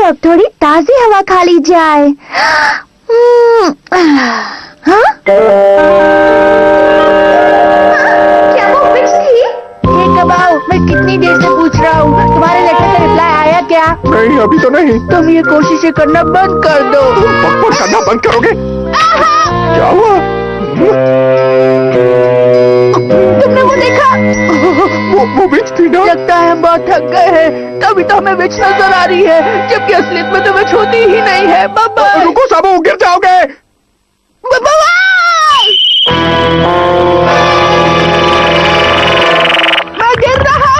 अब थोड़ी ताजी हवा खा ली जाए। हाँ? क्या वो विच थी? हे कबाऊ, मैं कितनी देर से पूछ रहा हूँ, तुम्हारे लेटर का रिप्लाई आया क्या? नहीं, अभी तो नहीं। तुम ये कोशिशें करना बंद कर दो। बकवास करना बंद करोगे? क्या हुआ? तुमने वो देखा? वो विच थी ना? लगता है हम बहुत थक गए हैं, तभी तो हमें विच नजर आ रही है, जबकि असलियत में तो विच होती ही नहीं है। बाबा रुको साबू, गिर जाओगे। मैं गिर रहा हूँ।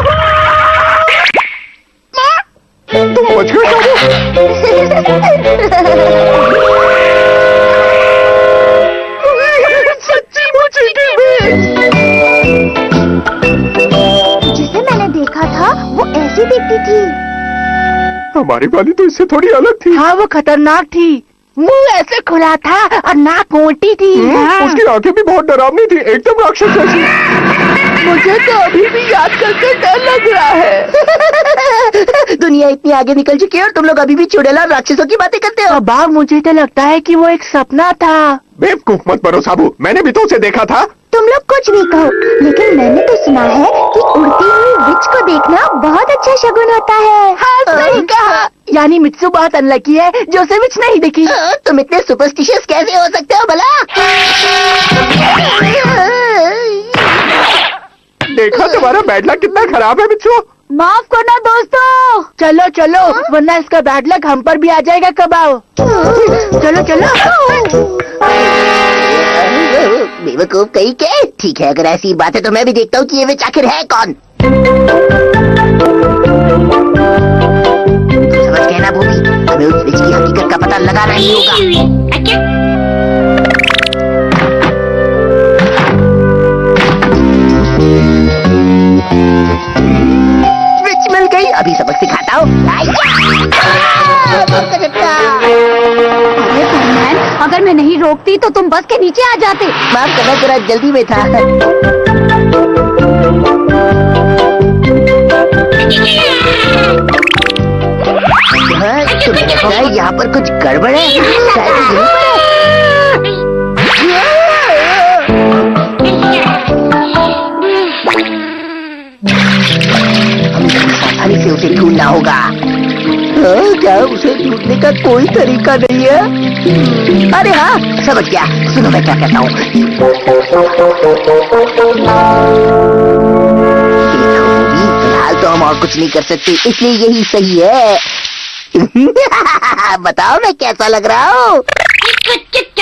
तुम बच गए साबू। सच्ची मुझे की विच। जिसे मैंने देखा था वो ऐसी दिखती थी। हमारी वाली तो इससे थोड़ी अलग थी। हाँ, वो खतरनाक थी। मुंह ऐसे खुला था और नाक मोटी थी। हाँ। उसकी आंखें भी बहुत डरावनी थी, एकदम राक्षस जैसी। मुझे तो अभी भी याद करके डर लग रहा है। दुनिया इतनी आगे निकल चुकी है और तुम लोग अभी भी चुड़ैल और राक्षसों की बातें करते हो। बाबा, मुझे तो लगता है कि वो एक सपना था। बेवकूफ मत बनो साबू, मैंने भी तो उसे देखा था। तुम लोग कुछ भी कहो, लेकिन मैंने तो सुना है कि उड़ती हुई विच को देखना बहुत अच्छा शगुन होता है। हाँ, सही कहा। यानी मित्सु बहुत अनलकी है जो उसे विच नहीं दिखी। तुम इतने सुपरस्टिशियस कैसे हो सकते हो भला? देखा तुम्हारा बैड लक कितना खराब है बिच्छू। माफ करना दोस्तों। चलो चलो, वरना इसका बैड लक हम पर भी आ जाएगा कबाऊ। चलो चलो। बेवकूफ कहीं के। ठीक है, अगर ऐसी बात है तो मैं भी देखता हूँ कि ये विच आखिर है कौन। समझ गए ना भूमि, हमें उस विच की हकीकत का पता लगाना ही होगा। विच मिल गई, अभी सबक सिखाता हूँ। अरे फरमान, अगर मैं नहीं रोकती तो तुम बस के नीचे आ जाते। माफ करना, जरा जल्दी में था। हाँ, तुम्हें लगता है यहाँ पर कुछ गड़बड़ है? शायद यहीं पर है। हमें सावधानी से उसे ढूंढना होगा। क्या उसे ढूंढने का कोई तरीका नहीं है? अरे हाँ, समझ गया। सुनो मैं क्या कहता हूँ। फिलहाल तो हम और कुछ नहीं कर सकते, इसलिए यही सही है। बताओ मैं कैसा लग रहा हूँ?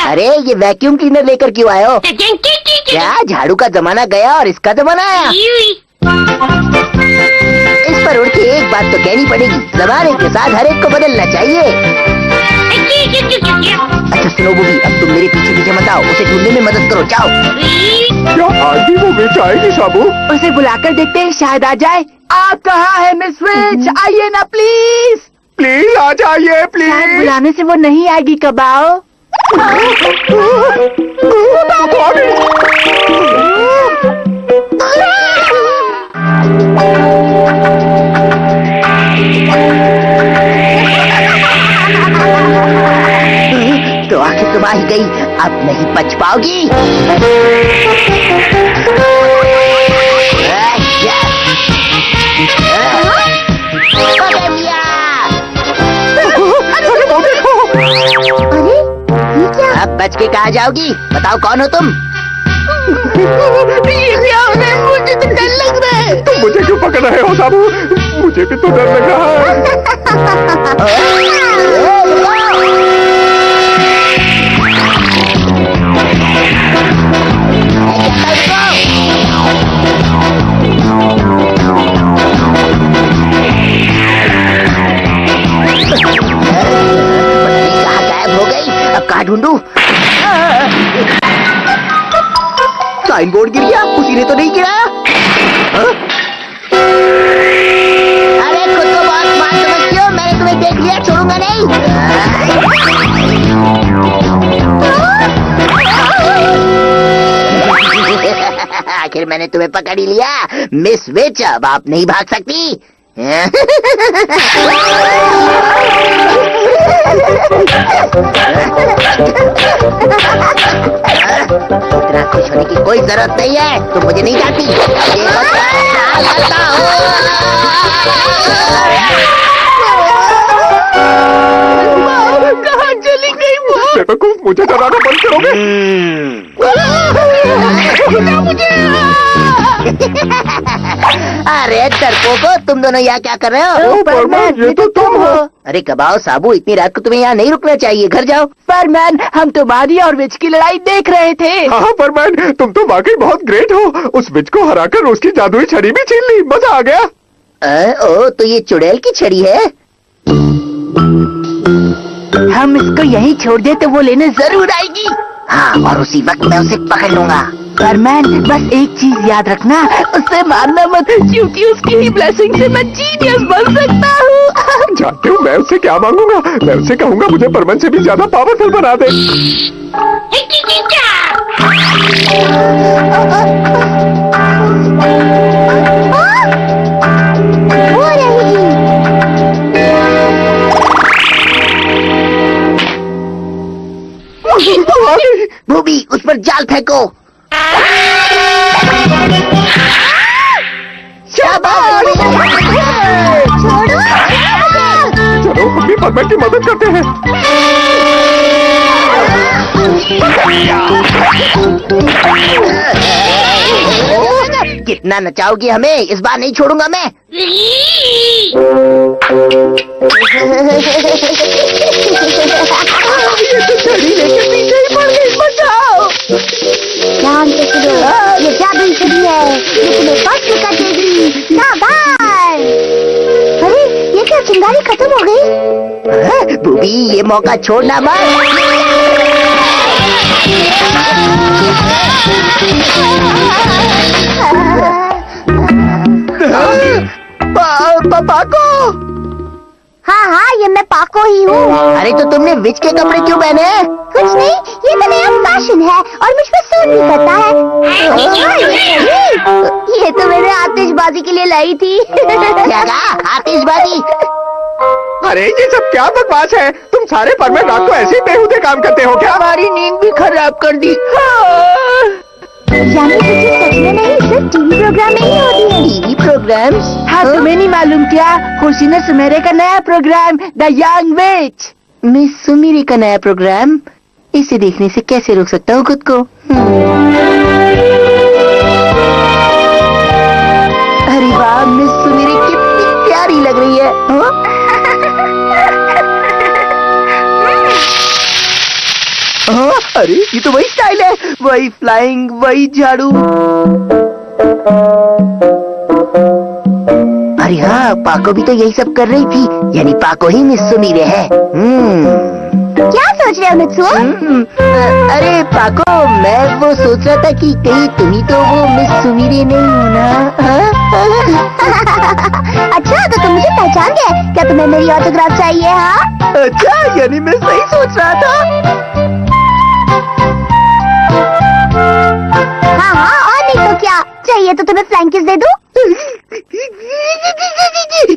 अरे ये वैक्यूम क्लीनर लेकर क्यों आए हो? क्या झाड़ू का जमाना गया और इसका जमाना आया? इस पर उड़ के एक बात तो कहनी पड़ेगी, जमाने के साथ हर एक को बदलना चाहिए। अच्छा सुनो बूबी, अब तुम मेरे पीछे पीछे मत आओ, उसे ढूंढने में मदद करो, जाओ। क्या आज भी वो विच आएगी साबू? उसे बुलाकर देखते हैं, शायद आ जाए। आप कहाँ है मिस विच? आइए ना प्लीज। प्लीज आ जाइए शायद प्लीज। बुलाने से वो नहीं आएगी कबाओ। तो आखिर तुम आ ही गई, अब नहीं बच पाओगी। अरे ये क्या? अब बच के कहाँ जाओगी? बताओ कौन हो तुम? ये क्या हो रहा है? मुझे तो डर लग रहा है। तुम मुझे क्यों पकड़ रहे हो साबू? मुझे भी तो डर लग रहा है। कहाँ गायब हो गई? अब कहाँ ढूंढूं? साइन बोर्ड गिर गया, उसी ने तो नहीं गिराया। अरे खुद को बहुत स्मार्ट समझती हो, मैंने तुम्हें देख लिया, छोड़ूंगा नहीं। आखिर मैंने तुम्हें पकड़ ही लिया मिस विच, अब आप नहीं भाग सकती। इतना खुश होने की कोई जरूरत नहीं है, तुम मुझे नहीं जानती। कहाँ चली गई वो? बेवकूफ, मुझे डराना बंद करोगे? अरे डरपोको, तुम दोनों यहाँ क्या कर रहे हो? परमैन, ये तो तुम हो। अरे कबाओ साबू, इतनी रात को तुम्हें यहाँ नहीं रुकना चाहिए, घर जाओ। परमैन, हम तुम्हारी और विच की लड़ाई देख रहे थे। हाँ परमैन, तुम तो वाकई बहुत ग्रेट हो। उस बिच को हराकर उसकी जादुई छड़ी भी छीन ली, मजा आ गया। ओ, तो ये चुड़ैल की छड़ी है? हम इसको यहीं छोड़ दे तो वो लेने जरूर आएगी। हाँ, और उसी वक्त मैं उसे पकड़ लूंगा। परमैन, बस एक चीज याद रखना, उसे मारना मत, क्योंकि उसकी ही ब्लेसिंग से मैं जीनियस बन सकता हूँ। जानते हो मैं उससे क्या मांगूंगा? मैं उससे कहूंगा मुझे परमैन से भी ज्यादा पावरफुल बना दे। हो रही। बूबी, उस पर जाल फेंको। शाबाश! छोड़ो। चलो हम भी परमैन की मदद करते हैं। कितना नचाओगी हमें, इस बार नहीं छोड़ूंगा मैं। ध्यान से सुनो, ये जादुई छड़ी है, ये तुम्हें फर्स्ट कर देगी। शाबाश! अरे ये क्या, चिंगारी खत्म हो गई? बूबी, ये मौका छोड़ना मत। पाको। हाँ हाँ, ये मैं पाको ही हूँ। अरे तो तुमने विच के कपड़े क्यों पहने? कुछ नहीं, ये तो नया फैशन है और मुझ पर सूट भी करता है। ये तो मैंने आतिशबाजी के लिए लाई थी। क्या कहा? आतिशबाजी? अरे ये सब क्या बकवास है? तुम सारे परमैन रात को ऐसे ही बेहुदे काम करते हो क्या? हमारी नींद भी खराब कर दी। यानी ये चीज सच में नहीं, सिर्फ टीवी प्रोग्राम में ही होती है। TV programme? हाँ, तुम्हें नहीं मालूम क्या? खुशी ने सुमेरे का नया program the young witch. Miss सुमीरी का नया प्रोग्राम? इसे देखने से कैसे रोक सकता हूँ खुद को? अरे वाह, मिस सुमीरी कितनी प्यारी लग रही है। हाँ? हाँ, अरे ये तो वही स्टाइल है, वही फ्लाइंग, वही झाड़ू। अरे हाँ, पाको भी तो यही सब कर रही थी, यानी पाको ही मिस सुमीरे है। क्या सोच रहे हो मित्सुओ? अरे पाको, मैं वो सोच रहा था कि कहीं तुम ही तो वो मिस सुमीरे नहीं हो ना? अच्छा, तो तुम मुझे पहचान गए? क्या तुम्हें मेरी ऑटोग्राफ चाहिए? हाँ अच्छा, यानी मैं सही सोच रहा था। हाँ हाँ, और नहीं तो क्या चाहिए? तो तुम्हें फ्लाइंग किस दे दूं?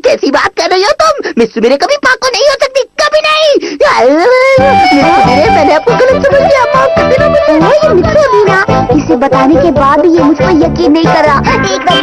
कैसी बात कर रही हो तुम? मिस सुमीरे कभी पाको नहीं हो सकती, कभी नहीं। मिस सुमीरे, मैंने आपको गलत समझ लिया, माफ कर देना मुझे। ये मित्सु अभी ना, इसे बताने के बाद भी ये मुझ पर यकीन नहीं कर रहा। एक बार